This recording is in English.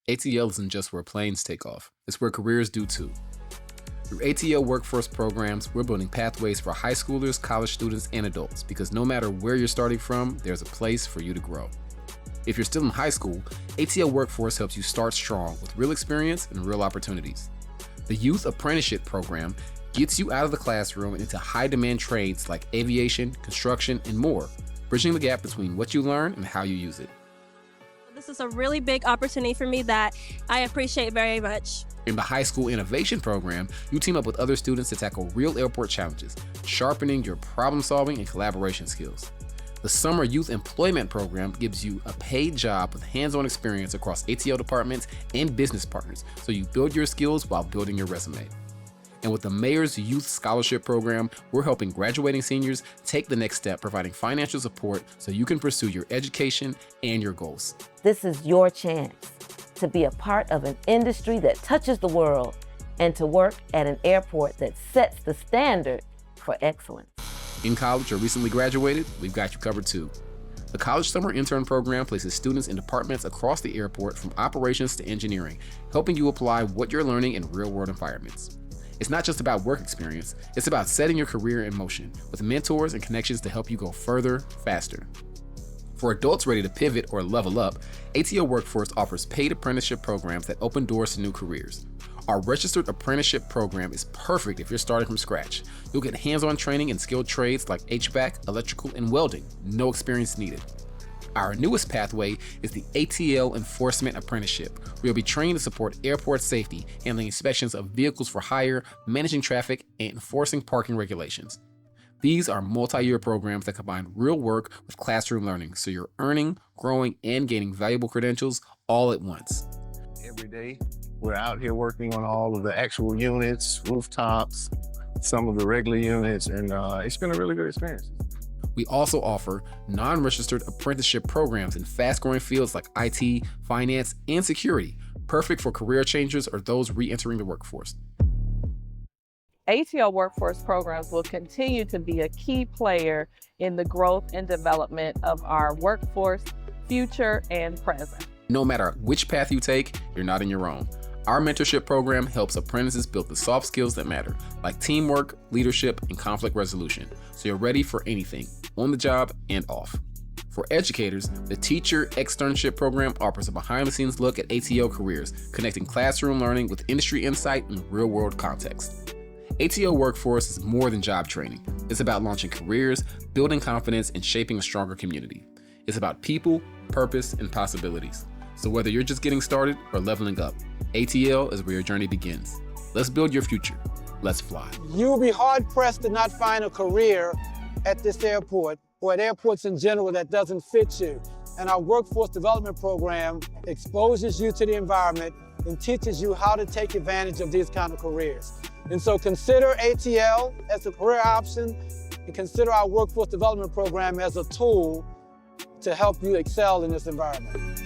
ATL isn't just where planes take off, it's where careers do too. Through ATL Workforce Programs, we're building pathways for high schoolers, college students, and adults because no matter where you're starting from, there's a place for you to grow. If you're still in high school, ATL Workforce helps you start strong with real experience and real opportunities. The Youth Apprenticeship Program gets you out of the classroom and into high-demand trades like aviation, construction, and more, bridging the gap between what you learn and how you use it. This is a really big opportunity for me that I appreciate very much. In the High School Innovation Program, you team up with other students to tackle real airport challenges, sharpening your problem-solving and collaboration skills. The Summer Youth Employment Program gives you a paid job with hands-on experience across ATL departments and business partners, so you build your skills while building your resume. And with the Mayor's Youth Scholarship Program, we're helping graduating seniors take the next step, providing financial support so you can pursue your education and your goals. This is your chance to be a part of an industry that touches the world and to work at an airport that sets the standard for excellence. In college or recently graduated, we've got you covered too. The College Summer Intern Program places students in departments across the airport from operations to engineering, helping you apply what you're learning in real-world environments. It's not just about work experience, it's about setting your career in motion with mentors and connections to help you go further, faster. For adults ready to pivot or level up, ATL Workforce offers paid apprenticeship programs that open doors to new careers. Our registered apprenticeship program is perfect if you're starting from scratch. You'll get hands-on training in skilled trades like HVAC, electrical, and welding, no experience needed. Our newest pathway is the ATL Enforcement Apprenticeship, where you'll be trained to support airport safety, handling inspections of vehicles for hire, managing traffic, and enforcing parking regulations. These are multi-year programs that combine real work with classroom learning, so you're earning, growing, and gaining valuable credentials all at once. Every day, we're out here working on all of the actual units, rooftops, some of the regular units, and it's been a really good experience. We also offer non-registered apprenticeship programs in fast-growing fields like IT, finance, and security, perfect for career changers or those re-entering the workforce. ATL Workforce Programs will continue to be a key player in the growth and development of our workforce, future and present. No matter which path you take, you're not in your own. Our mentorship program helps apprentices build the soft skills that matter, like teamwork, leadership, and conflict resolution, so you're ready for anything, on the job and off. For educators, the Teacher Externship program offers a behind-the-scenes look at ATL careers, connecting classroom learning with industry insight and real-world context. ATL Workforce is more than job training. It's about launching careers, building confidence, and shaping a stronger community. It's about people, purpose, and possibilities. So whether you're just getting started or leveling up, ATL is where your journey begins. Let's build your future. Let's fly. You'll be hard-pressed to not find a career at this airport or at airports in general that doesn't fit you. And our workforce development program exposes you to the environment and teaches you how to take advantage of these kind of careers. And so consider ATL as a career option and consider our workforce development program as a tool to help you excel in this environment.